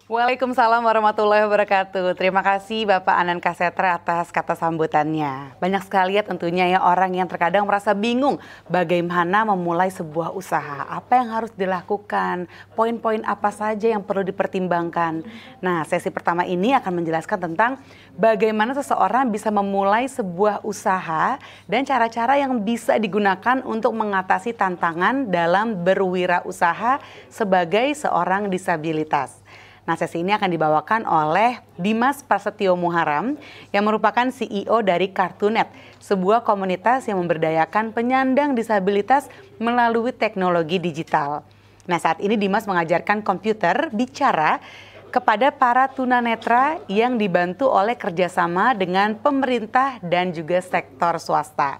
Waalaikumsalam warahmatullahi wabarakatuh. Terima kasih Bapak Anan Kasetra atas kata sambutannya. Banyak sekali ya tentunya ya orang yang terkadang merasa bingung bagaimana memulai sebuah usaha. Apa yang harus dilakukan, poin-poin apa saja yang perlu dipertimbangkan. Nah, sesi pertama ini akan menjelaskan tentang bagaimana seseorang bisa memulai sebuah usaha dan cara-cara yang bisa digunakan untuk mengatasi tantangan dalam berwirausaha sebagai seorang disabilitas. Nah, sesi ini akan dibawakan oleh Dimas Prasetyo Muharam yang merupakan CEO dari Kartunet, sebuah komunitas yang memberdayakan penyandang disabilitas melalui teknologi digital. Nah, saat ini Dimas mengajarkan komputer bicara kepada para tunanetra yang dibantu oleh kerjasama dengan pemerintah dan juga sektor swasta.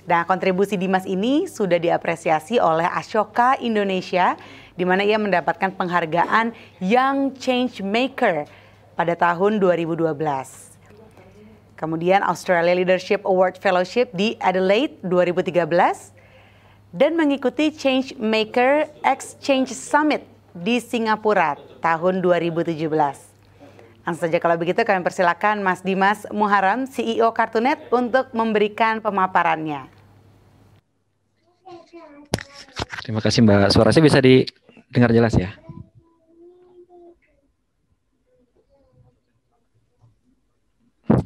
Nah, kontribusi Dimas ini sudah diapresiasi oleh Ashoka Indonesia, di mana ia mendapatkan penghargaan Young Change Maker pada tahun 2012. Kemudian Australia Leadership Award Fellowship di Adelaide 2013 dan mengikuti Change Maker Exchange Summit di Singapura tahun 2017. Langsung saja kalau begitu kami persilakan Mas Dimas Muharam, CEO Kartunet untuk memberikan pemaparannya. Terima kasih Mbak. Suara saya bisa didengar jelas ya?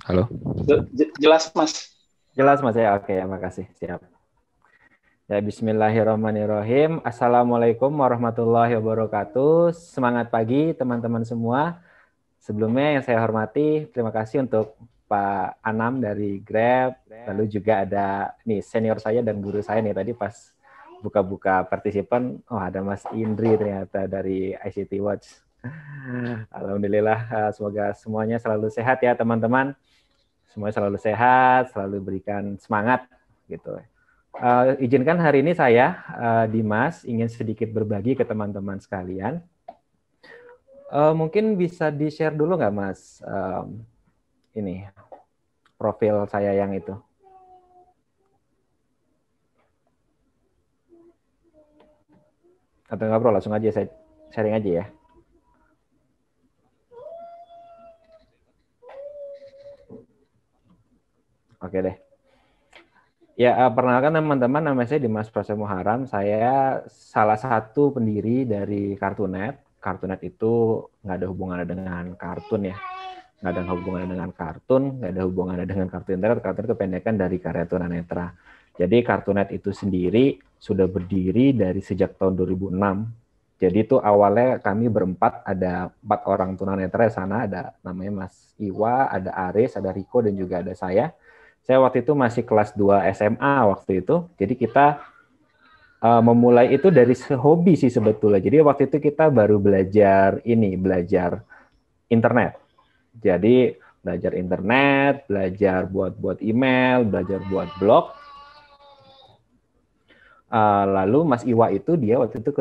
Halo? Jelas Mas. Jelas Mas ya? Oke, ya, makasih. Siap. Ya, bismillahirrahmanirrahim. Assalamualaikum warahmatullahi wabarakatuh. Semangat pagi teman-teman semua. Sebelumnya yang saya hormati, terima kasih untuk Pak Anam dari Grab. Lalu juga ada nih senior saya dan guru saya nih tadi pas buka-buka partisipan, ada Mas Indri ternyata dari ICT Watch. Alhamdulillah, semoga semuanya selalu sehat ya teman-teman. Semuanya selalu sehat, selalu berikan semangat gitu. Izinkan hari ini saya, Dimas, ingin sedikit berbagi ke teman-teman sekalian. Mungkin bisa di-share dulu nggak Mas, ini profil saya yang itu. Atau nggak bro, langsung aja saya sharing aja ya. Oke deh. Ya, perkenalkan teman-teman, nama saya Dimas Prasetyo Muharam. Saya salah satu pendiri dari Kartunet. Kartunet itu nggak ada hubungannya dengan kartun ya. Nggak ada hubungannya dengan kartun, nggak ada hubungannya dengan kartu internet. Kartun itu kependekan dari Karya Tunanetra. Jadi Kartunet itu sendiri sudah berdiri dari sejak tahun 2006. Jadi itu awalnya kami berempat, ada 4 orang tunanetra di sana, ada namanya Mas Iwa, ada Aris, ada Riko, dan juga ada saya. Saya waktu itu masih kelas 2 SMA waktu itu. Jadi kita memulai itu dari hobi sih sebetulnya. Jadi waktu itu kita baru belajar internet. Jadi belajar internet, belajar buat email, belajar buat blog. Lalu Mas Iwa itu dia waktu itu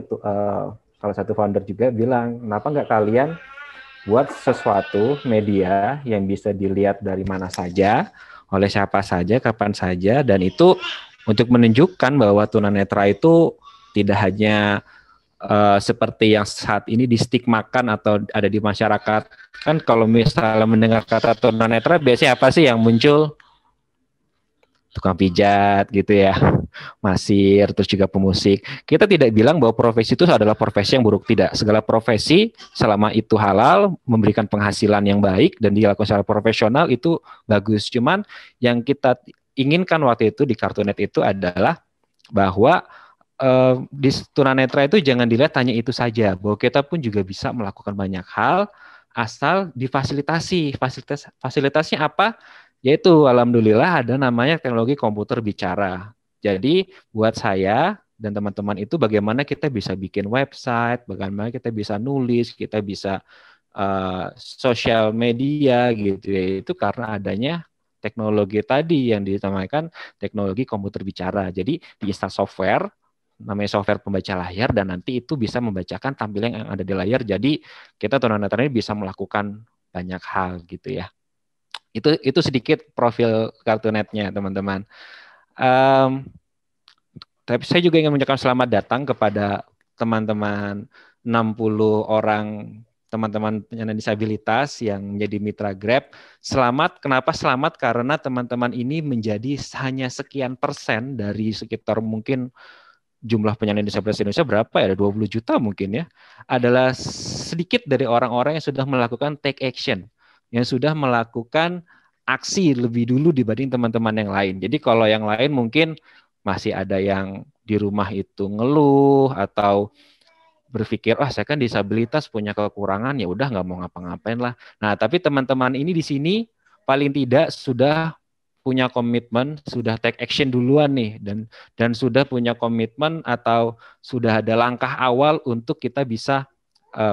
salah satu founder juga bilang, kenapa nggak kalian buat sesuatu media yang bisa dilihat dari mana saja, oleh siapa saja, kapan saja, dan itu untuk menunjukkan bahwa tunanetra itu tidak hanya seperti yang saat ini distigmakan atau ada di masyarakat. Kan kalau misalnya mendengar kata tunanetra, biasanya apa sih yang muncul? Tukang pijat gitu ya, masir, terus juga pemusik. Kita tidak bilang bahwa profesi itu adalah profesi yang buruk, tidak. Segala profesi selama itu halal, memberikan penghasilan yang baik dan dilakukan secara profesional itu bagus. Cuman yang kita inginkan waktu itu di Kartunet itu adalah bahwa di tunanetra itu jangan dilihat hanya itu saja, bahwa kita pun juga bisa melakukan banyak hal asal difasilitasi. Fasilitasnya apa? Yaitu alhamdulillah ada namanya teknologi komputer bicara. Jadi buat saya dan teman-teman itu bagaimana kita bisa bikin website, bagaimana kita bisa nulis, kita bisa sosial media gitu ya. Itu karena adanya teknologi tadi yang dinamakan teknologi komputer bicara. Jadi diinstal software, namanya software pembaca layar, dan nanti itu bisa membacakan tampilan yang ada di layar. Jadi kita tunanetra ini bisa melakukan banyak hal gitu ya. Itu sedikit profil Kartunetnya teman-teman. Tapi saya juga ingin mengucapkan selamat datang kepada teman-teman 60 orang teman-teman penyandang disabilitas yang menjadi mitra Grab. Selamat, kenapa selamat? Karena teman-teman ini menjadi hanya sekian persen dari sekitar mungkin jumlah penyandang disabilitas di Indonesia berapa ya? Ada 20 juta mungkin ya. Adalah sedikit dari orang-orang yang sudah melakukan take action, yang sudah melakukan aksi lebih dulu dibanding teman-teman yang lain. Jadi kalau yang lain mungkin masih ada yang di rumah itu ngeluh atau berpikir, saya kan disabilitas punya kekurangan, ya udah nggak mau ngapa-ngapain lah. Nah, tapi teman-teman ini di sini paling tidak sudah punya komitmen, sudah take action duluan nih, dan sudah punya komitmen atau sudah ada langkah awal untuk kita bisa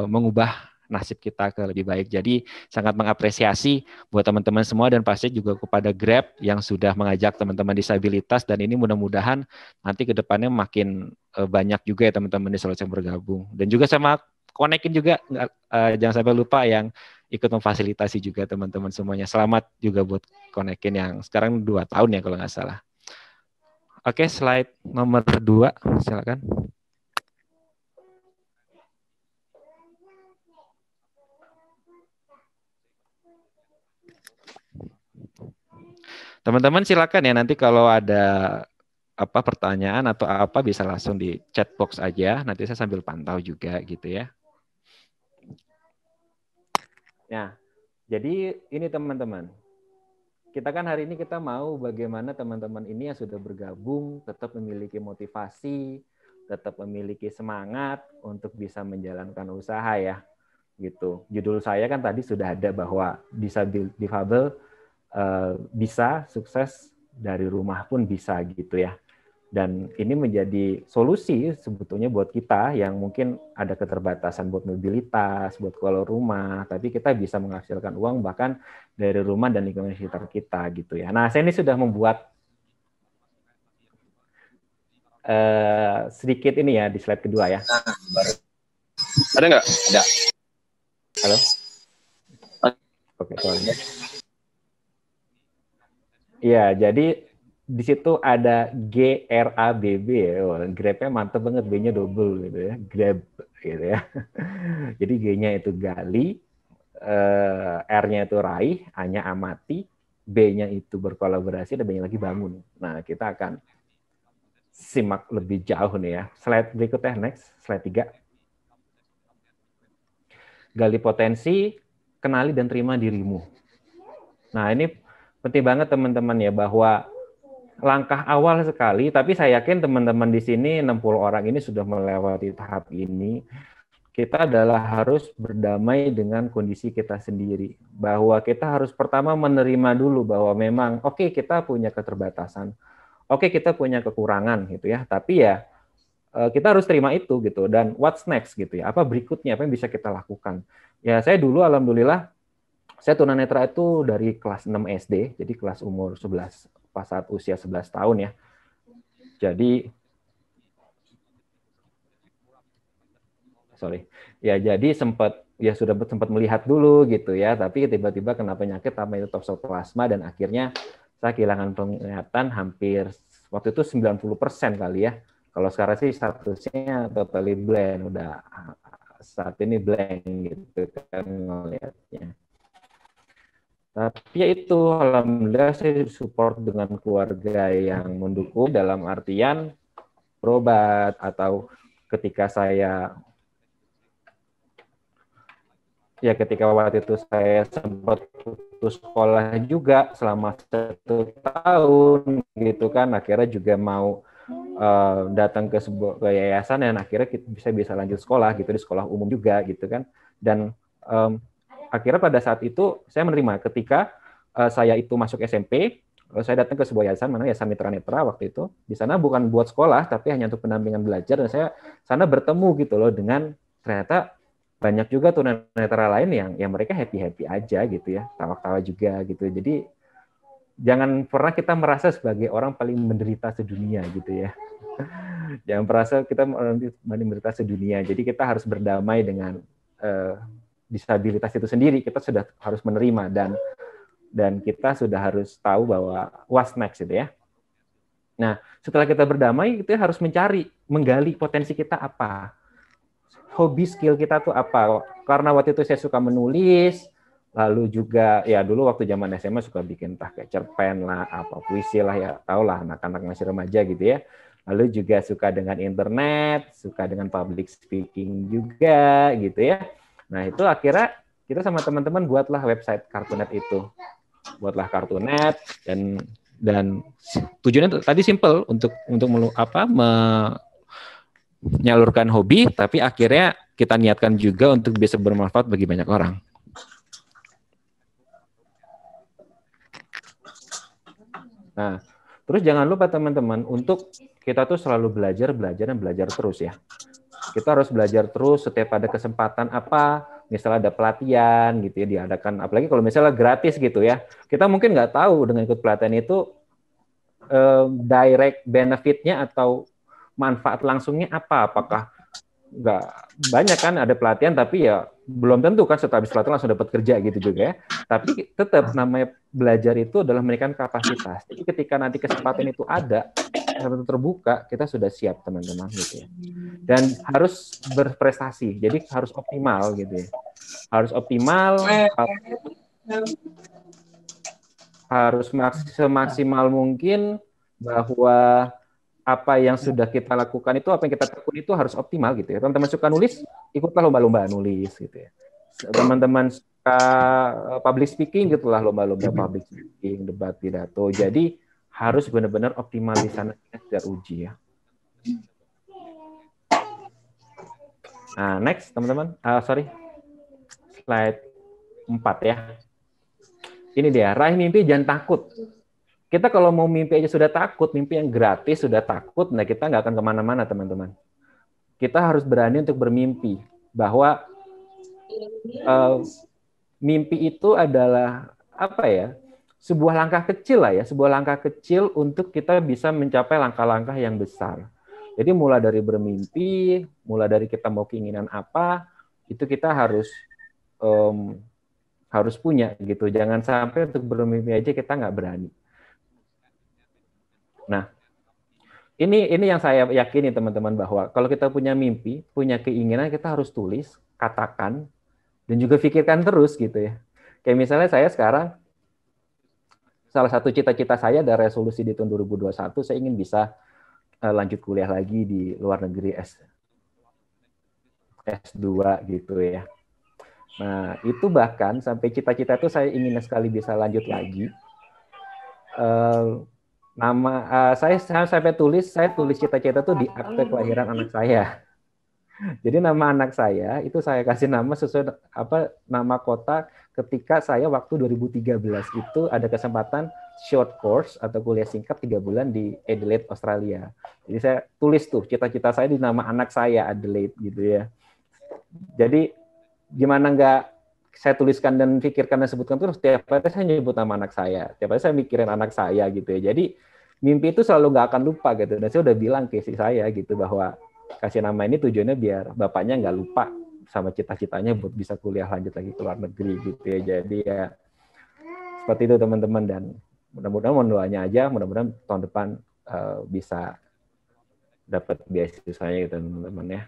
mengubah nasib kita ke lebih baik. Jadi sangat mengapresiasi buat teman-teman semua dan pasti juga kepada Grab yang sudah mengajak teman-teman disabilitas, dan ini mudah-mudahan nanti ke depannya makin banyak juga ya teman-teman disabilitas yang bergabung. Dan juga sama konekin juga, jangan sampai lupa yang ikut memfasilitasi juga teman-teman semuanya. Selamat juga buat konekin yang sekarang 2 tahun ya kalau nggak salah. Oke, slide nomor 2, silakan. Teman-teman silakan ya, nanti kalau ada pertanyaan atau apa bisa langsung di chat box aja, nanti saya sambil pantau juga gitu ya. Nah, jadi ini teman-teman, kita kan hari ini kita mau bagaimana teman-teman ini yang sudah bergabung tetap memiliki motivasi, tetap memiliki semangat untuk bisa menjalankan usaha ya, gitu. Judul saya kan tadi sudah ada bahwa difabel bisa sukses dari rumah pun bisa gitu ya. Dan ini menjadi solusi sebetulnya buat kita yang mungkin ada keterbatasan buat mobilitas, buat keluar rumah, tapi kita bisa menghasilkan uang bahkan dari rumah dan lingkungan sekitar kita gitu ya. Nah, saya ini sudah membuat sedikit ini ya di slide kedua ya. Ada nggak? Ada. Halo? Oke, sorry. Iya, jadi di situ ada GRABB ya. Grab-nya mantep banget, B-nya double gitu ya. Grab gitu ya. Jadi G-nya itu gali, R-nya itu raih, A-nya amati, B-nya itu berkolaborasi, dan B-nya lagi bangun. Nah, kita akan simak lebih jauh nih ya. Slide berikutnya, next, slide 3. Gali potensi, kenali dan terima dirimu. Nah, ini penting banget teman-teman ya, bahwa langkah awal sekali, tapi saya yakin teman-teman di sini 60 orang ini sudah melewati tahap ini. Kita adalah harus berdamai dengan kondisi kita sendiri. Bahwa kita harus pertama menerima dulu bahwa memang oke, kita punya keterbatasan. Oke, kita punya kekurangan gitu ya. Tapi ya kita harus terima itu gitu. Dan what's next gitu ya. Apa berikutnya, apa yang bisa kita lakukan. Ya saya dulu alhamdulillah saya tunanetra itu dari kelas 6 SD, jadi kelas umur 11, pas saat usia 11 tahun ya. Jadi, jadi sempat melihat dulu gitu ya, tapi tiba-tiba kena penyakit namanya toksoplasma dan akhirnya saya kehilangan penglihatan hampir waktu itu 90% kali ya. Kalau sekarang sih statusnya totally blind, udah saat ini blank gitu kan ngelihatnya. Tapi ya itu, alhamdulillah saya support dengan keluarga yang mendukung dalam artian berobat, atau ketika waktu itu saya sempat putus sekolah juga selama 1 tahun gitu kan, akhirnya juga mau datang ke sebuah yayasan dan akhirnya kita bisa lanjut sekolah gitu di sekolah umum juga gitu kan. Dan akhirnya pada saat itu saya menerima ketika saya itu masuk SMP, saya datang ke sebuah yayasan, Yayasan Mitra Netra waktu itu. Di sana bukan buat sekolah, tapi hanya untuk pendampingan belajar. Dan saya sana bertemu gitu loh dengan ternyata banyak juga tunanetra lain yang mereka happy-happy aja gitu ya, tawa-tawa juga gitu. Jadi jangan pernah kita merasa sebagai orang paling menderita sedunia gitu ya. Jangan merasa kita menderita sedunia. Jadi kita harus berdamai dengan disabilitas itu sendiri. Kita sudah harus menerima dan kita sudah harus tahu bahwa what's next gitu ya. Nah, setelah kita berdamai, kita harus menggali potensi kita apa. hobi skill kita tuh apa. Karena waktu itu saya suka menulis, lalu juga ya dulu waktu zaman SMA suka bikin entah kayak cerpen lah, apa puisi lah ya, tau lah anak-anak masih remaja gitu ya. Lalu juga suka dengan internet, suka dengan public speaking juga gitu ya. Nah itu akhirnya kita sama teman-teman buatlah website Kartunet itu, buatlah Kartunet dan tujuannya tadi simple untuk menyalurkan hobi, tapi akhirnya kita niatkan juga untuk bisa bermanfaat bagi banyak orang. Nah, terus jangan lupa teman-teman untuk kita tuh selalu belajar dan belajar terus ya. Kita harus belajar terus setiap ada kesempatan apa, misalnya ada pelatihan gitu ya diadakan, apalagi kalau misalnya gratis gitu ya. Kita mungkin nggak tahu dengan ikut pelatihan itu direct benefitnya atau manfaat langsungnya apa, apakah nggak banyak kan ada pelatihan tapi ya belum tentu kan setelah habis pelatihan langsung dapat kerja gitu juga ya. Tapi tetap namanya belajar itu adalah memberikan kapasitas. Jadi ketika nanti kesempatan itu ada, terbuka, kita sudah siap teman-teman gitu ya. Dan harus berprestasi. Jadi harus optimal gitu ya. Harus optimal, harus semaksimal mungkin bahwa apa yang sudah kita lakukan itu, apa yang kita tekuni itu harus optimal gitu ya. Teman-teman suka nulis, ikutlah lomba-lomba nulis gitu ya. Teman-teman suka public speaking, gitulah lomba-lomba public speaking, debat, pidato. Jadi harus benar-benar optimal di sana, teruji ya. Nah, next teman-teman, slide 4 ya. Ini dia, raih mimpi jangan takut. Kita kalau mau mimpi aja sudah takut, mimpi yang gratis sudah takut, nah kita nggak akan kemana-mana teman-teman. Kita harus berani untuk bermimpi, bahwa mimpi itu adalah apa ya, sebuah langkah kecil lah ya, sebuah langkah kecil untuk kita bisa mencapai langkah-langkah yang besar. Jadi mulai dari bermimpi, mulai dari kita mau keinginan apa, itu kita harus punya gitu. Jangan sampai untuk bermimpi aja kita nggak berani. Nah, ini yang saya yakini teman-teman, bahwa kalau kita punya mimpi, punya keinginan, kita harus tulis, katakan, dan juga pikirkan terus gitu ya. Kayak misalnya saya sekarang, salah satu cita-cita saya dari resolusi di tahun 2021, saya ingin bisa lanjut kuliah lagi di luar negeri S2 gitu ya. Nah, itu bahkan sampai cita-cita itu saya ingin sekali bisa lanjut lagi. Saya sampai saya tulis cita-cita tuh di akte kelahiran anak saya. Jadi nama anak saya itu saya kasih nama sesuai nama kota ketika saya waktu 2013 itu ada kesempatan short course atau kuliah singkat 3 bulan di Adelaide, Australia. Jadi saya tulis tuh cita-cita saya di nama anak saya, Adelaide gitu ya. Jadi gimana nggak saya tuliskan dan pikirkan dan sebutkan terus, tiap hari saya nyebut nama anak saya, tiap hari saya mikirin anak saya gitu ya. Jadi mimpi itu selalu nggak akan lupa gitu. Dan saya udah bilang ke istri saya gitu, bahwa kasih nama ini tujuannya biar bapaknya nggak lupa sama cita-citanya buat bisa kuliah lanjut lagi ke luar negeri gitu ya. Jadi ya seperti itu teman-teman, dan mudah-mudahan mohon doanya aja, mudah-mudahan tahun depan bisa dapat beasiswanya gitu teman-teman ya.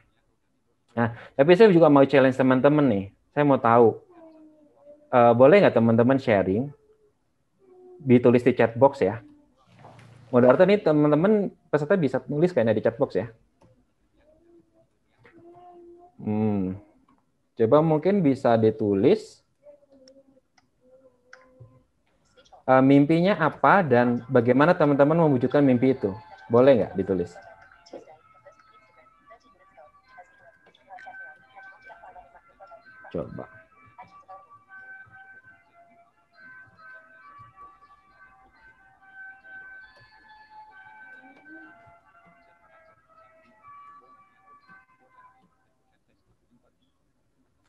Nah, tapi saya juga mau challenge teman-teman nih. Saya mau tahu, boleh nggak teman-teman sharing, ditulis di chat box ya. Moderator nih teman-teman peserta bisa nulis kayaknya di chat box ya. Coba mungkin bisa ditulis mimpinya apa dan bagaimana teman-teman mewujudkan mimpi itu. Boleh nggak ditulis? Coba.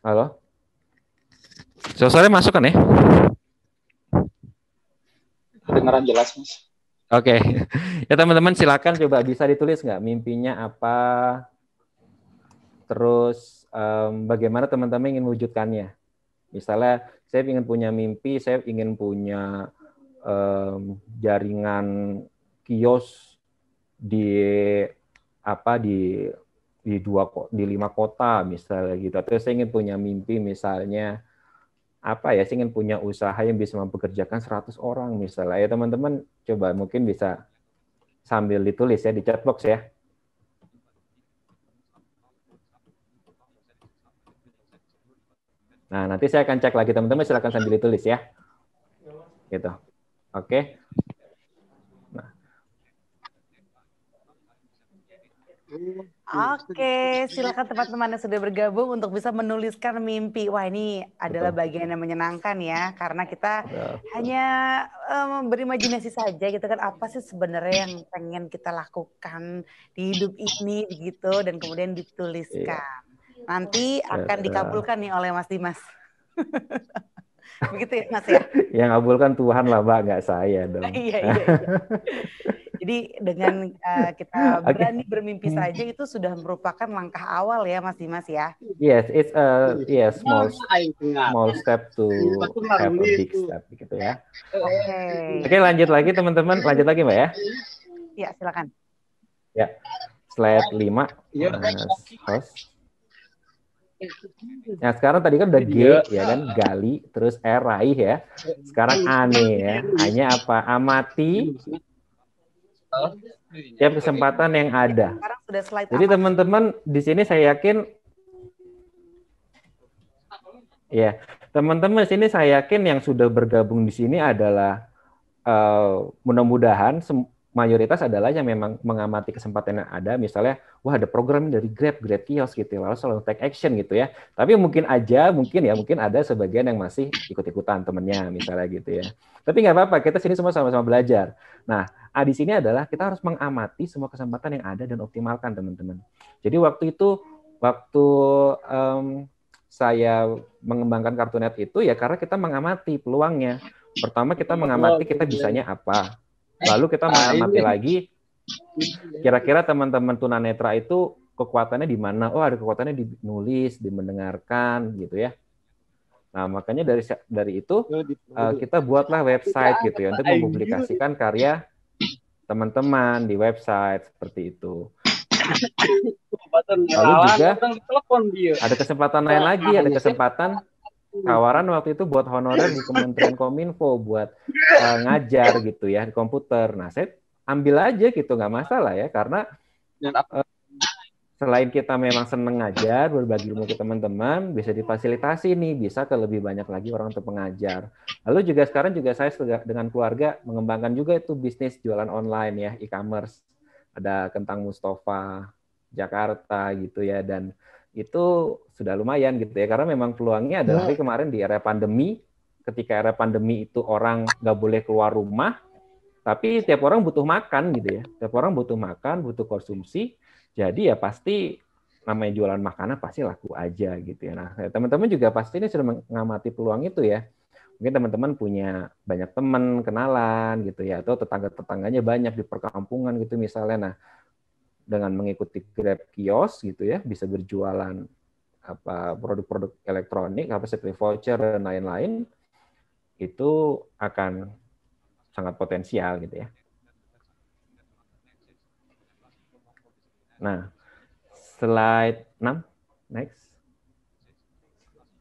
Halo? Suara masuk kan ya? Kedengaran jelas, Mas. Oke. Ya teman-teman silakan coba bisa ditulis nggak mimpinya apa? Terus bagaimana teman-teman ingin mewujudkannya? Misalnya saya ingin punya mimpi, saya ingin punya jaringan kios di di 5 kota misalnya gitu. Atau saya ingin punya mimpi misalnya apa ya, saya ingin punya usaha yang bisa mempekerjakan 100 orang misalnya. Ya teman-teman coba mungkin bisa sambil ditulis ya di chat box ya. Nah, nanti saya akan cek lagi teman-teman, silakan sambil ditulis ya. Gitu. Oke. Nah. Oke, silakan teman-teman yang sudah bergabung untuk bisa menuliskan mimpi. Wah, ini adalah bagian yang menyenangkan ya, karena kita hanya berimajinasi saja gitu kan, apa sih sebenarnya yang pengen kita lakukan di hidup ini begitu, dan kemudian dituliskan. Nanti akan dikabulkan nih oleh Mas Dimas. Begitu ya Mas ya? Yang ngabulkan Tuhan lah Mbak, nggak saya dong. Iya. Jadi dengan kita berani bermimpi saja itu sudah merupakan langkah awal ya Mas Dimas ya. Yes, it's small step to have a big step gitu ya. Oke, lanjut lagi teman-teman, lanjut lagi Mbak ya. Iya, silakan. Ya. Slide 5 host. Nah, sekarang tadi kan udah G ya kan, gali, terus R raih ya. Sekarang A nih ya. Hanya apa? Amati setiap kesempatan yang ada. Jadi teman-teman di sini saya yakin ya, teman-teman di sini saya yakin yang sudah bergabung di sini adalah mudah-mudahan mayoritas adalah yang memang mengamati kesempatan yang ada, misalnya, wah ada program dari Grab Kios gitu, lalu selalu take action gitu ya. Tapi mungkin ada sebagian yang masih ikut-ikutan temennya, misalnya gitu ya. Tapi nggak apa-apa, kita sini semua sama-sama belajar. Nah, di sini adalah kita harus mengamati semua kesempatan yang ada dan optimalkan teman-teman. Jadi waktu saya mengembangkan Kartunet itu ya karena kita mengamati peluangnya. Pertama kita mengamati kita bisanya apa. Lalu kita mengamati lagi, kira-kira teman-teman tunanetra itu kekuatannya di mana? Oh, ada kekuatannya di nulis, di mendengarkan, gitu ya. Nah, makanya dari itu kita buatlah website gitu ya untuk mempublikasikan karya teman-teman di website seperti itu. Lalu juga ada kesempatan lain lagi, ada kesempatan tawaran waktu itu buat honorer di Kementerian Kominfo buat ngajar gitu ya di komputer. Nah, saya ambil aja gitu, nggak masalah ya, karena selain kita memang seneng ngajar, berbagi ilmu ke teman-teman, bisa difasilitasi nih, bisa ke lebih banyak lagi orang untuk mengajar. Lalu juga sekarang juga saya dengan keluarga mengembangkan juga itu bisnis jualan online ya, e-commerce. Ada Kentang Mustafa Jakarta gitu ya, dan itu sudah lumayan gitu ya, karena memang peluangnya adalah kemarin di era pandemi, ketika era pandemi itu orang nggak boleh keluar rumah, tapi tiap orang butuh makan gitu ya, tiap orang butuh makan, butuh konsumsi, jadi ya pasti namanya jualan makanan pasti laku aja gitu ya. Nah, teman-teman juga pasti ini sudah mengamati peluang itu ya, mungkin teman-teman punya banyak teman, kenalan gitu ya, atau tetangga-tetangganya banyak di perkampungan gitu misalnya. Nah, dengan mengikuti Grab Kios gitu ya, bisa berjualan produk-produk elektronik, seperti voucher dan lain-lain, itu akan sangat potensial gitu ya. Nah, slide 6, next.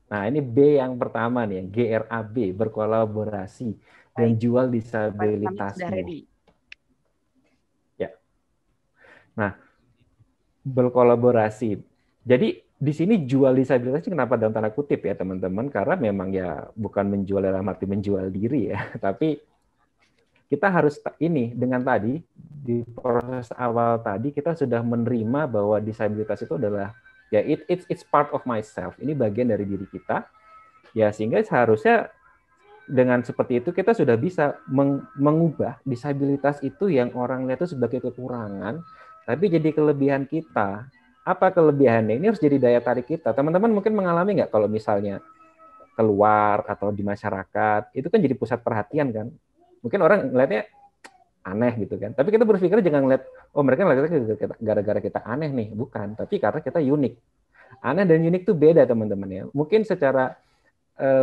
Nah, ini B yang pertama nih, GRAB, berkolaborasi dan jual disabilitasmu. Nah, berkolaborasi. Jadi di sini jual disabilitas kenapa dalam tanda kutip ya teman-teman? Karena memang ya bukan menjual dalam arti menjual diri ya, tapi kita harus dengan tadi di proses awal tadi kita sudah menerima bahwa disabilitas itu adalah ya it's part of myself. Ini bagian dari diri kita. Ya sehingga seharusnya dengan seperti itu kita sudah bisa mengubah disabilitas itu yang orang lihat itu sebagai kekurangan, tapi jadi kelebihan kita. Apa kelebihannya? Ini harus jadi daya tarik kita. Teman-teman mungkin mengalami nggak kalau misalnya keluar atau di masyarakat, itu kan jadi pusat perhatian kan. Mungkin orang ngeliatnya aneh gitu kan. Tapi kita berpikir jangan ngeliat, oh mereka ngeliatnya gara-gara kita aneh nih. Bukan, tapi karena kita unik. Aneh dan unik itu beda teman-teman ya. Mungkin secara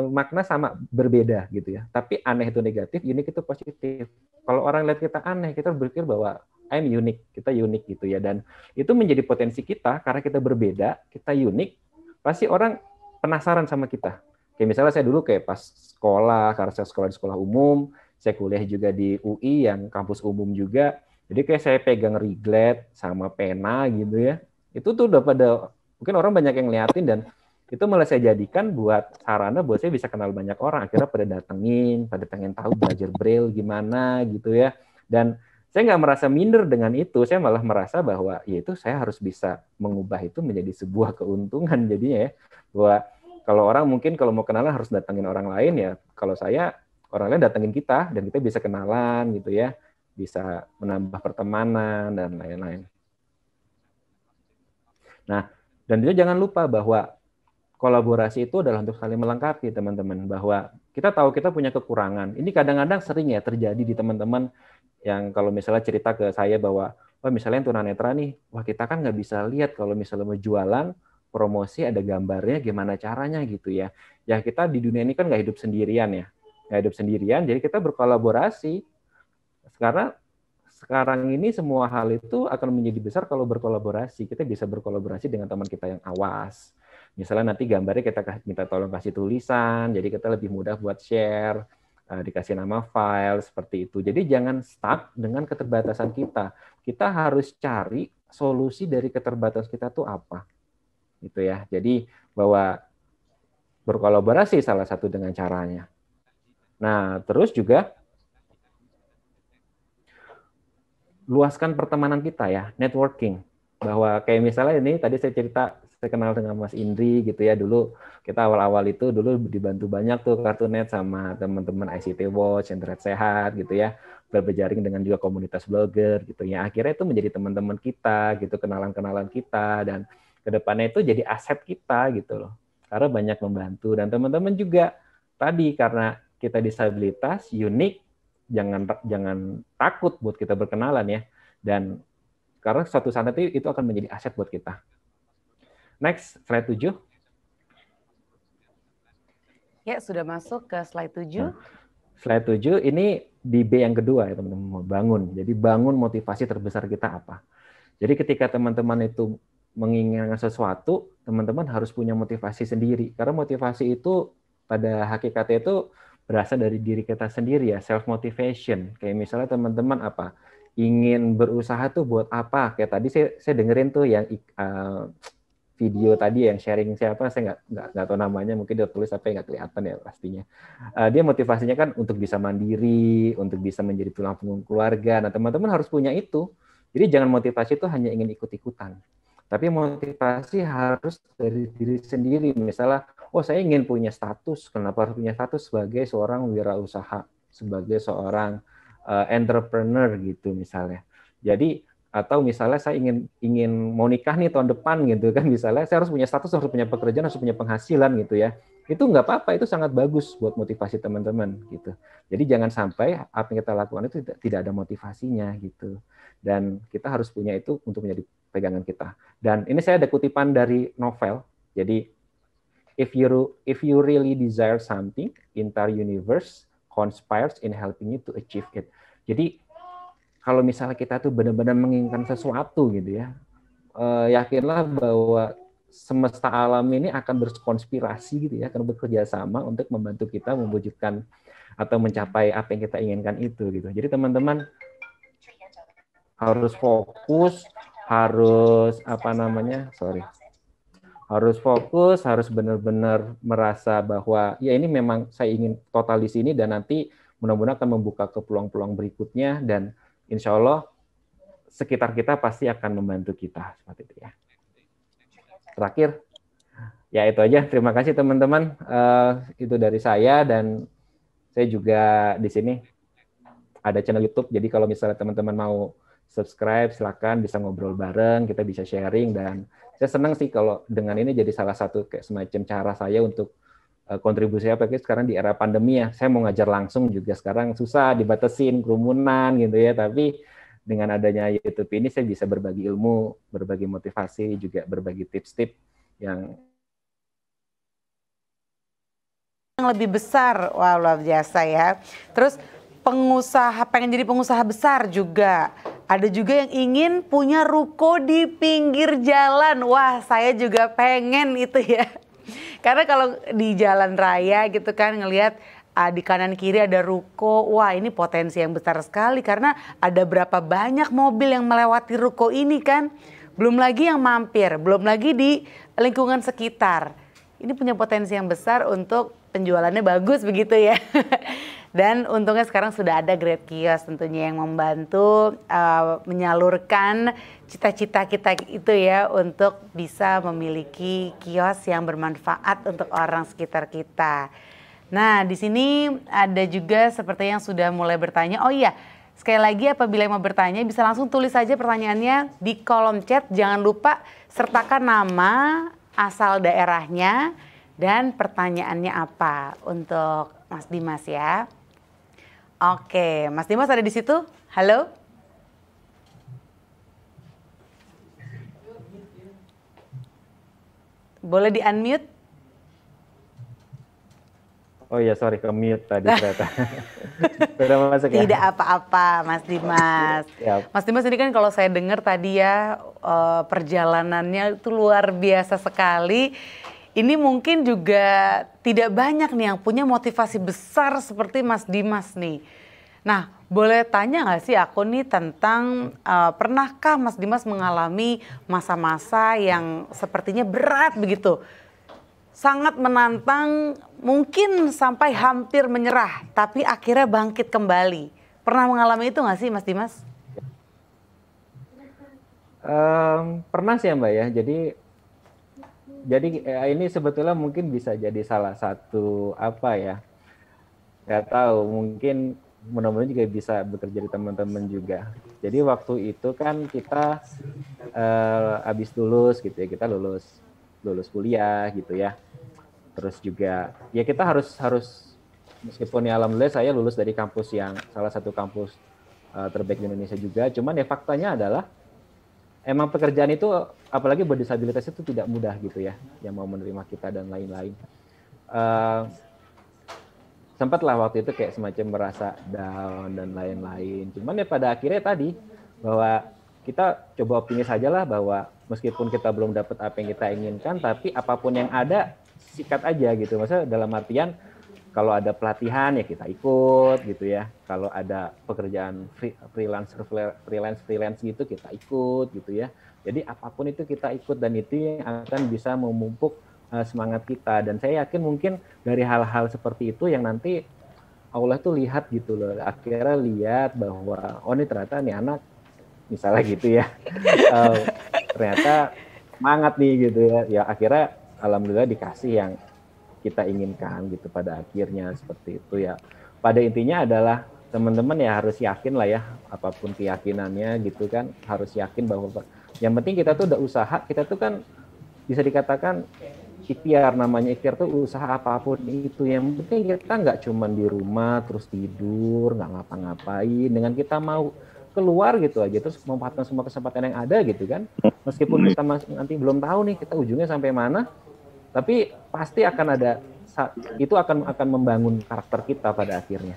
makna sama berbeda gitu ya. Tapi aneh itu negatif, unik itu positif. Kalau orang lihat kita aneh, kita berpikir bahwa I'm unique, kita unik gitu ya. Dan itu menjadi potensi kita karena kita berbeda, kita unik. Pasti orang penasaran sama kita. Kayak misalnya saya dulu kayak pas sekolah, karena saya sekolah di sekolah umum, saya kuliah juga di UI yang kampus umum juga. Jadi kayak saya pegang reglet sama pena gitu ya. Itu tuh udah pada, mungkin orang banyak yang ngeliatin dan itu malah saya jadikan buat sarana buat saya bisa kenal banyak orang. Akhirnya pada datengin, pada pengen tahu belajar Braille gimana gitu ya. Dan saya nggak merasa minder dengan itu, saya malah merasa bahwa ya itu saya harus bisa mengubah itu menjadi sebuah keuntungan jadinya ya. Bahwa kalau orang mungkin kalau mau kenalan harus datengin orang lain ya, kalau saya orang lain datengin kita dan kita bisa kenalan gitu ya, bisa menambah pertemanan dan lain-lain. Nah, dan juga jangan lupa bahwa kolaborasi itu adalah untuk saling melengkapi teman-teman, bahwa kita tahu kita punya kekurangan. Ini kadang-kadang sering ya terjadi di teman-teman yang kalau misalnya cerita ke saya bahwa, wah misalnya yang tunanetra nih, wah kita kan nggak bisa lihat kalau misalnya mau jualan, promosi ada gambarnya, gimana caranya gitu ya. Ya kita di dunia ini kan nggak hidup sendirian ya, nggak hidup sendirian, jadi kita berkolaborasi. Karena sekarang ini semua hal itu akan menjadi besar kalau berkolaborasi. Kita bisa berkolaborasi dengan teman kita yang awas. Misalnya nanti gambarnya kita minta tolong kasih tulisan, jadi kita lebih mudah buat share, dikasih nama file, seperti itu. Jadi jangan stuck dengan keterbatasan kita. Kita harus cari solusi dari keterbatasan kita tuh apa. Gitu ya. Jadi bahwa berkolaborasi salah satu dengan caranya. Nah, terus juga luaskan pertemanan kita ya, networking. Bahwa kayak misalnya ini tadi saya cerita, saya kenal dengan Mas Indri gitu ya, dulu kita awal-awal itu dulu dibantu banyak tuh Kartunet sama teman-teman ICT Watch, Internet Sehat gitu ya, berjejaring dengan juga komunitas blogger gitu ya. Akhirnya itu menjadi teman-teman kita gitu, kenalan-kenalan kita, dan kedepannya itu jadi aset kita gitu loh. Karena banyak membantu, dan teman-teman juga tadi karena kita disabilitas, unik, jangan takut buat kita berkenalan ya, dan karena suatu saat nanti itu akan menjadi aset buat kita. Next, slide 7. Ya, sudah masuk ke slide 7. Nah, slide 7 ini di B yang kedua ya teman-teman, bangun. Jadi bangun motivasi terbesar kita apa. Jadi ketika teman-teman itu menginginkan sesuatu, teman-teman harus punya motivasi sendiri. Karena motivasi itu pada hakikatnya itu berasal dari diri kita sendiri ya, self motivation. Kayak misalnya teman-teman apa ingin berusaha tuh buat apa? Kayak tadi saya dengerin tuh yang video tadi yang sharing siapa, saya nggak tahu namanya, mungkin dia tulis apa yang nggak kelihatan ya pastinya. Dia motivasinya kan untuk bisa mandiri, untuk bisa menjadi tulang punggung keluarga. Nah teman-teman harus punya itu. Jadi jangan motivasi itu hanya ingin ikut-ikutan. Tapi motivasi harus dari diri sendiri. Misalnya, oh saya ingin punya status. Kenapa harus punya status? Sebagai seorang wirausaha, sebagai seorang entrepreneur gitu misalnya. Jadi atau misalnya saya ingin mau nikah nih tahun depan gitu kan, misalnya saya harus punya status, harus punya pekerjaan, harus punya penghasilan gitu ya. Itu nggak apa-apa, itu sangat bagus buat motivasi teman-teman gitu. Jadi jangan sampai apa yang kita lakukan itu tidak ada motivasinya gitu. Dan kita harus punya itu untuk menjadi pegangan kita. Dan ini saya ada kutipan dari novel. Jadi if you really desire something, entire universe conspires in helping you to achieve it. Jadi kalau misalnya kita tuh benar-benar menginginkan sesuatu gitu ya, yakinlah bahwa semesta alam ini akan berkonspirasi gitu ya, akan bekerja sama untuk membantu kita mewujudkan atau mencapai apa yang kita inginkan itu gitu. Jadi teman-teman harus fokus, harus harus fokus, harus benar-benar merasa bahwa ya ini memang saya ingin total di sini, dan nanti mudah-mudahan akan membuka ke peluang-peluang berikutnya, dan insya Allah sekitar kita pasti akan membantu kita seperti itu ya. Terakhir, ya itu aja. Terima kasih teman-teman. Itu dari saya, dan saya juga di sini ada channel YouTube. Jadi kalau misalnya teman-teman mau subscribe, silakan, bisa ngobrol bareng, kita bisa sharing, dan saya senang sih kalau dengan ini jadi salah satu kayak semacam cara saya untuk kontribusi apa sekarang di era pandemi ya. Saya mau ngajar langsung juga sekarang susah, dibatasin kerumunan gitu ya, tapi dengan adanya YouTube ini saya bisa berbagi ilmu, berbagi motivasi, juga berbagi tips-tips yang lebih besar. Wah, luar biasa ya. Terus pengusaha, pengen jadi pengusaha besar juga. Ada juga yang ingin punya ruko di pinggir jalan. Wah, saya juga pengen itu ya. Karena kalau di jalan raya gitu kan ngelihat di kanan kiri ada ruko, wah ini potensi yang besar sekali karena ada berapa banyak mobil yang melewati ruko ini kan. Belum lagi yang mampir, belum lagi di lingkungan sekitar. Ini punya potensi yang besar untuk penjualannya bagus begitu ya. Dan untungnya sekarang sudah ada Great Kios tentunya yang membantu menyalurkan cita-cita kita itu ya untuk bisa memiliki kios yang bermanfaat untuk orang sekitar kita. Nah, di sini ada juga seperti yang sudah mulai bertanya. Oh iya, sekali lagi apabila mau bertanya bisa langsung tulis saja pertanyaannya di kolom chat. Jangan lupa sertakan nama, asal daerahnya, dan pertanyaannya apa untuk Mas Dimas ya. Oke, Mas Dimas ada di situ? Halo? Boleh di-unmute? Oh iya, sorry, ke mute tadi ternyata. Sudah masuk ya? Tidak apa-apa, Mas Dimas. Siap. Mas Dimas ini kan kalau saya dengar tadi ya perjalanannya itu luar biasa sekali. Ini mungkin juga tidak banyak nih yang punya motivasi besar seperti Mas Dimas nih. Nah, boleh tanya nggak sih aku nih tentang pernahkah Mas Dimas mengalami masa-masa yang sepertinya berat begitu? Sangat menantang, mungkin sampai hampir menyerah, tapi akhirnya bangkit kembali. Pernah mengalami itu nggak sih Mas Dimas? Pernah sih ya Mbak ya, jadi ini sebetulnya mungkin bisa jadi salah satu apa ya, nggak tahu, mungkin mudah-mudahan juga bisa bekerja di teman-teman juga. Jadi waktu itu kan kita habis lulus gitu ya, kita lulus kuliah gitu ya. Terus juga ya kita harus meskipun ya alhamdulillah saya lulus dari kampus yang salah satu kampus terbaik di Indonesia juga. Cuman ya faktanya adalah emang pekerjaan itu apalagi berdisabilitas itu tidak mudah gitu ya, yang mau menerima kita dan lain-lain. Sempatlah waktu itu kayak semacam merasa down dan lain-lain. Cuman ya pada akhirnya tadi bahwa kita coba optimis saja lah bahwa meskipun kita belum dapat apa yang kita inginkan, tapi apapun yang ada sikat aja gitu. Maksudnya dalam artian kalau ada pelatihan ya kita ikut gitu ya. Kalau ada pekerjaan freelance gitu kita ikut gitu ya. Jadi apapun itu kita ikut dan itu yang akan bisa memupuk semangat kita. Dan saya yakin mungkin dari hal-hal seperti itu yang nanti Allah tuh lihat gitu loh. Akhirnya lihat bahwa oh ini ternyata nih anak misalnya gitu ya. Ternyata semangat nih gitu ya. Ya akhirnya alhamdulillah dikasih yang kita inginkan gitu pada akhirnya seperti itu ya. Pada intinya adalah teman-teman ya harus yakin lah ya, apapun keyakinannya gitu kan, harus yakin bahwa yang penting kita tuh udah usaha, kita tuh kan bisa dikatakan ikhtiar, namanya ikhtiar tuh usaha apapun itu. Yang penting kita nggak cuma di rumah terus tidur, nggak ngapa-ngapain, dengan kita mau keluar gitu aja terus memanfaatkan semua kesempatan yang ada gitu kan. Meskipun kita nanti belum tahu nih kita ujungnya sampai mana, tapi pasti akan ada, itu akan membangun karakter kita pada akhirnya.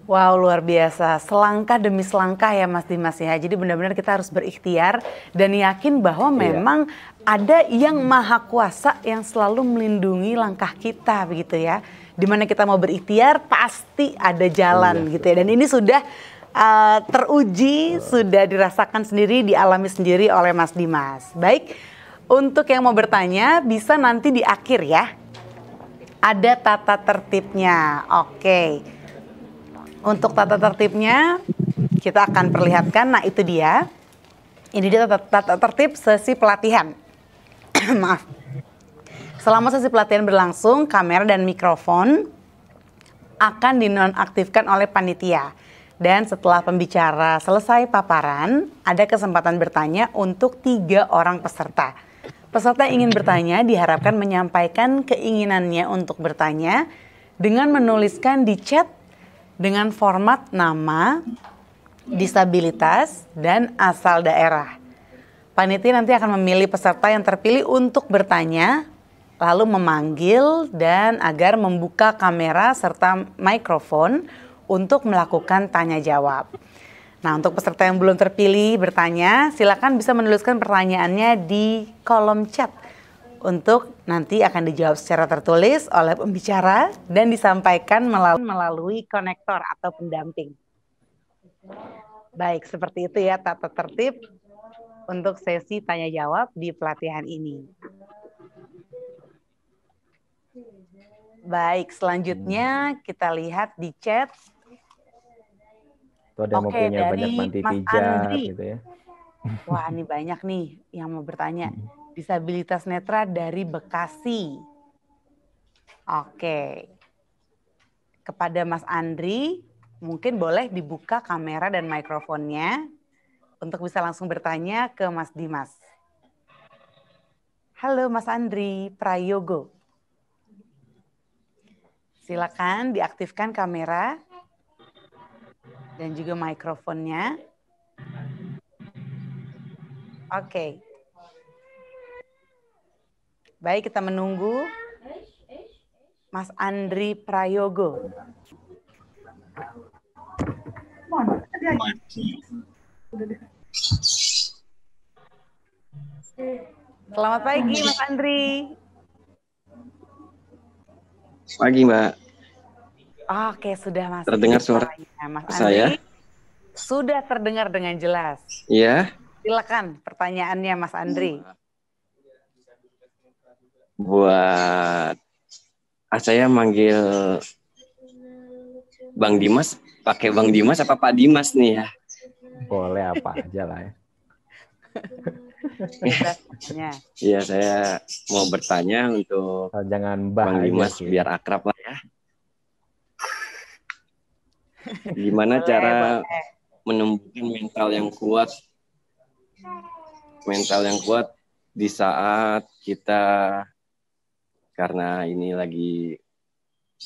Wow, luar biasa. Selangkah demi selangkah ya Mas Dimas ya. Jadi benar-benar kita harus berikhtiar dan yakin bahwa memang ada yang maha kuasa yang selalu melindungi langkah kita begitu ya. Dimana kita mau berikhtiar pasti ada jalan gitu ya. Dan ini sudah teruji, sudah dirasakan sendiri, dialami sendiri oleh Mas Dimas. Baik, untuk yang mau bertanya bisa nanti di akhir ya. Ada tata tertibnya. Oke. Untuk tata tertibnya kita akan perlihatkan. Nah itu dia. Ini dia tata tertib sesi pelatihan. Maaf. Selama sesi pelatihan berlangsung, kamera dan mikrofon akan dinonaktifkan oleh panitia. Dan setelah pembicara selesai paparan, ada kesempatan bertanya untuk 3 orang peserta. Peserta yang ingin bertanya diharapkan menyampaikan keinginannya untuk bertanya dengan menuliskan di chat dengan format nama, disabilitas, dan asal daerah. Panitia nanti akan memilih peserta yang terpilih untuk bertanya lalu memanggil dan agar membuka kamera serta mikrofon untuk melakukan tanya jawab. Nah, untuk peserta yang belum terpilih bertanya, silakan bisa menuliskan pertanyaannya di kolom chat untuk nanti akan dijawab secara tertulis oleh pembicara dan disampaikan melalui konektor atau pendamping. Baik, seperti itu ya tata tertib untuk sesi tanya jawab di pelatihan ini. Baik, selanjutnya kita lihat di chat. Tuh ada yang mau punya banyak dari panti Mas pijat Andri. gitu ya. Wah, ini banyak nih yang mau bertanya. Disabilitas netra dari Bekasi. Oke. Kepada Mas Andri, mungkin boleh dibuka kamera dan mikrofonnya untuk bisa langsung bertanya ke Mas Dimas. Halo Mas Andri Prayogo. Silakan diaktifkan kamera dan juga mikrofonnya. Oke. Baik, kita menunggu Mas Andri Prayogo. Selamat pagi Mas Andri. Pagi Mbak. Oke, sudah masuk. Terdengar suara Mas saya? Andri. Sudah terdengar dengan jelas. Iya. Silakan pertanyaannya Mas Andri. Buat saya manggil Bang Dimas, pakai Bang Dimas apa Pak Dimas nih ya? Boleh apa aja lah ya. Iya, saya mau bertanya untuk jangan Bang Dimas gitu. biar akrab lah ya. Gimana cara menumbuhkan mental yang kuat? Mental yang kuat di saat kita, karena ini lagi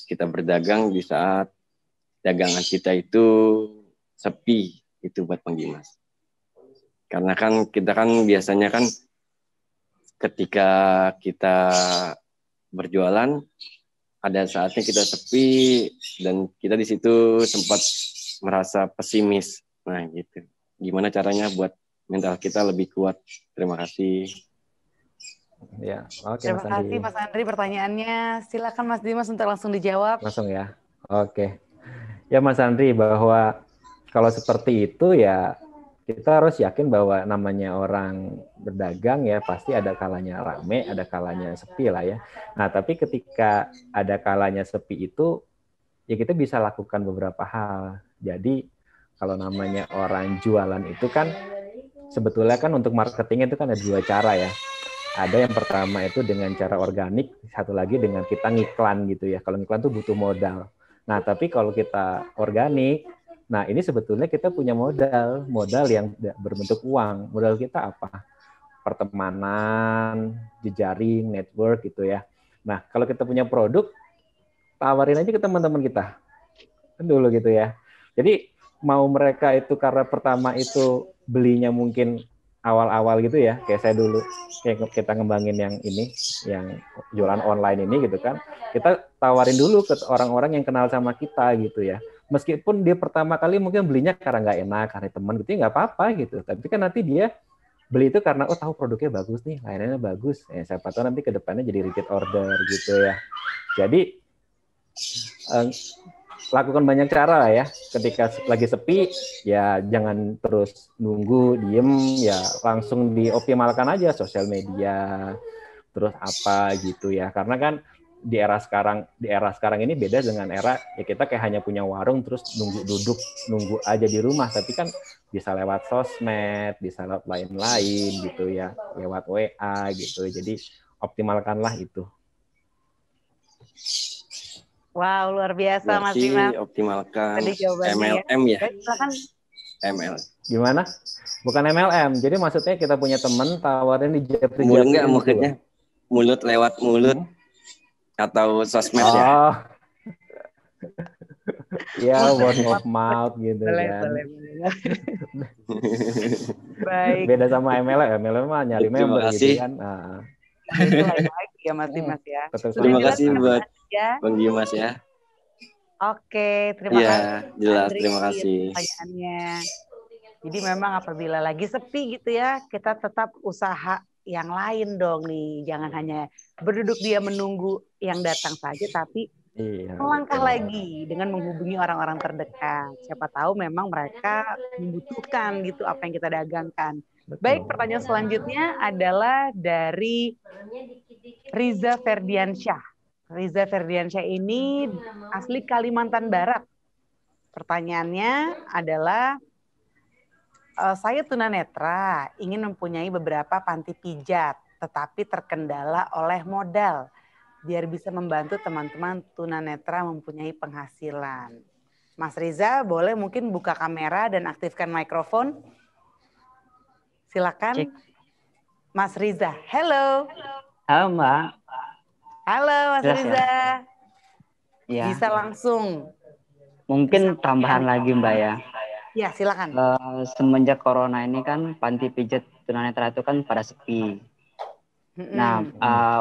kita berdagang di saat dagangan kita itu sepi, itu buat Bang Dimas. Karena kan kita kan biasanya kan ketika kita berjualan ada saatnya kita sepi dan kita di situ sempat merasa pesimis. Nah, gitu. Gimana caranya buat mental kita lebih kuat? Terima kasih. Ya, oke. Terima kasih Mas Andri pertanyaannya. Silakan Mas Dimas untuk langsung dijawab. Langsung ya. Oke. Ya Mas Andri, bahwa kalau seperti itu ya kita harus yakin bahwa namanya orang berdagang ya pasti ada kalanya rame, ada kalanya sepi lah ya. Nah, tapi ketika ada kalanya sepi itu ya kita bisa lakukan beberapa hal. Jadi kalau namanya orang jualan itu kan sebetulnya kan untuk marketingnya itu kan ada dua cara ya. Ada yang pertama itu dengan cara organik, satu lagi dengan kita ngiklan gitu ya. Kalau ngiklan tuh butuh modal. Nah, tapi kalau kita organik, nah ini sebetulnya kita punya modal yang berbentuk uang. Modal kita apa? Pertemanan, jejaring, network gitu ya. Nah, kalau kita punya produk, tawarin aja ke teman-teman kita. Dulu gitu ya. Jadi mau mereka itu karena pertama itu belinya mungkin awal-awal gitu ya, kayak saya dulu, kayak kita ngembangin yang ini, yang jualan online ini gitu kan, kita tawarin dulu ke orang-orang yang kenal sama kita gitu ya. Meskipun dia pertama kali mungkin belinya karena nggak enak, karena teman gitu ya nggak apa-apa gitu. Tapi kan nanti dia beli itu karena tahu produknya bagus nih, layanannya bagus. Siapa tahu nanti ke depannya jadi repeat order gitu ya. Jadi lakukan banyak cara lah ya. Ketika lagi sepi, ya jangan terus nunggu, diem, ya langsung dioptimalkan aja sosial media, terus apa gitu ya. Karena kan di era sekarang ini beda dengan era ya kita kayak hanya punya warung terus nunggu aja di rumah, tapi kan bisa lewat sosmed, bisa lewat lain-lain gitu ya, lewat WA gitu. Jadi optimalkanlah itu. Wow, luar biasa Mas Dimas. Optimalkan MLM ya. Silakan. ML. Gimana? Bukan MLM. Jadi maksudnya kita punya teman tawarin di Japri. Mulut enggak maksudnya? Mulut lewat mulut atau sosmed ya? Ya, word of mouth gitu boleh, kan. Boleh. Baik. Beda sama MLM. MLM mah nyari member gitu kan. Itu lain lagi. ya Mas Dimas ya. Tetap Sudah Terima jelas kasih buat ya. Bang Dimas ya. Oke, terima Iya, kasih jelas. Andri Terima kasih. pertanyaannya. Jadi memang apabila lagi sepi gitu ya, kita tetap usaha yang lain dong nih. Jangan hanya berduduk dia menunggu yang datang saja, tapi Iya, melangkah betul. lagi dengan menghubungi orang-orang terdekat. Siapa tahu memang mereka membutuhkan gitu apa yang kita dagangkan. Betul. Baik, pertanyaan selanjutnya adalah dari Riza Ferdiansyah. Riza Ferdiansyah ini asli Kalimantan Barat. Pertanyaannya adalah, saya tunanetra, ingin mempunyai beberapa panti pijat, tetapi terkendala oleh modal, biar bisa membantu teman-teman tunanetra mempunyai penghasilan. Mas Riza, boleh mungkin buka kamera dan aktifkan mikrofon? Silakan. Cek. Mas Riza, hello. Halo Mbak. Halo Mas Jelas ya? Riza. Ya. Bisa langsung. Mungkin tambahan lagi Mbak ya. Ya, silakan. Semenjak corona ini kan panti pijat tunanetra itu kan pada sepi. Nah,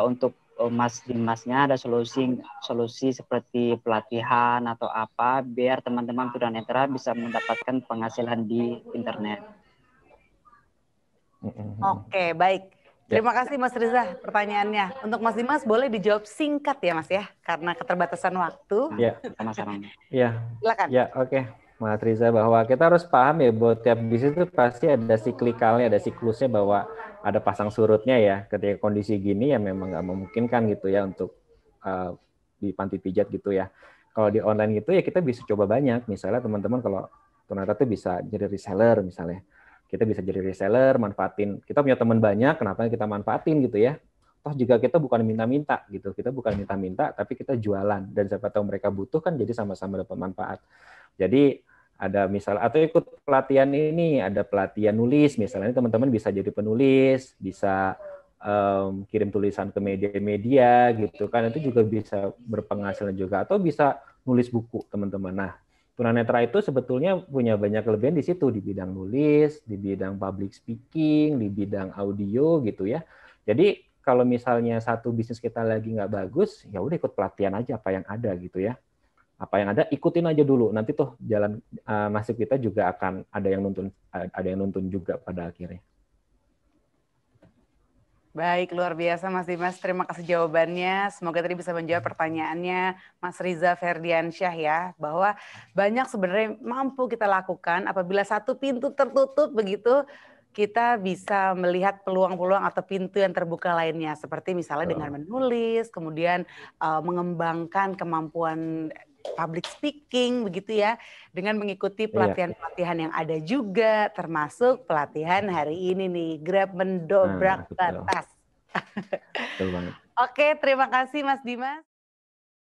untuk Mas Dimasnya ada solusi seperti pelatihan atau apa biar teman-teman tunanetra bisa mendapatkan penghasilan di internet. Oke, baik. Terima kasih Mas Riza pertanyaannya. Untuk Mas Dimas boleh dijawab singkat ya Mas ya, karena keterbatasan waktu. Ya, sama-sama. Ya, silakan. Ya, oke. Mas Riza, bahwa kita harus paham ya bahwa tiap bisnis itu pasti ada siklikalnya, ada siklusnya, bahwa ada pasang surutnya ya. Ketika kondisi gini ya memang nggak memungkinkan gitu ya untuk di panti pijat gitu ya. Kalau di online gitu ya kita bisa coba banyak. Misalnya teman-teman kalau ternyata tuh bisa jadi reseller misalnya. Kita bisa jadi reseller, manfaatin. Kita punya teman banyak, kenapa kita manfaatin gitu ya. Toh juga kita bukan minta-minta gitu. Kita bukan minta-minta, tapi kita jualan. Dan siapa tahu mereka butuh kan jadi sama-sama dapat manfaat. Jadi ada misal atau ikut pelatihan ini, ada pelatihan nulis misalnya, teman-teman bisa jadi penulis, bisa kirim tulisan ke media-media gitu kan, itu juga bisa berpenghasilan juga, atau bisa nulis buku teman-teman. Nah, tunanetra itu sebetulnya punya banyak kelebihan di situ, di bidang nulis, di bidang public speaking, di bidang audio gitu ya. Jadi kalau misalnya satu bisnis kita lagi nggak bagus, ya udah ikut pelatihan aja apa yang ada gitu ya. Apa yang ada ikutin aja dulu, nanti tuh jalan nasib kita juga akan ada yang nuntun juga pada akhirnya. Baik, luar biasa Mas Dimas, terima kasih jawabannya. Semoga tadi bisa menjawab pertanyaannya Mas Riza Ferdiansyah ya, bahwa banyak sebenarnya mampu kita lakukan apabila satu pintu tertutup begitu, kita bisa melihat peluang-peluang atau pintu yang terbuka lainnya, seperti misalnya dengan menulis, kemudian mengembangkan kemampuan public speaking begitu ya, dengan mengikuti pelatihan-pelatihan yang ada juga, termasuk pelatihan hari ini nih, Grab mendobrak batas. Betul banget. Oke, terima kasih Mas Dimas.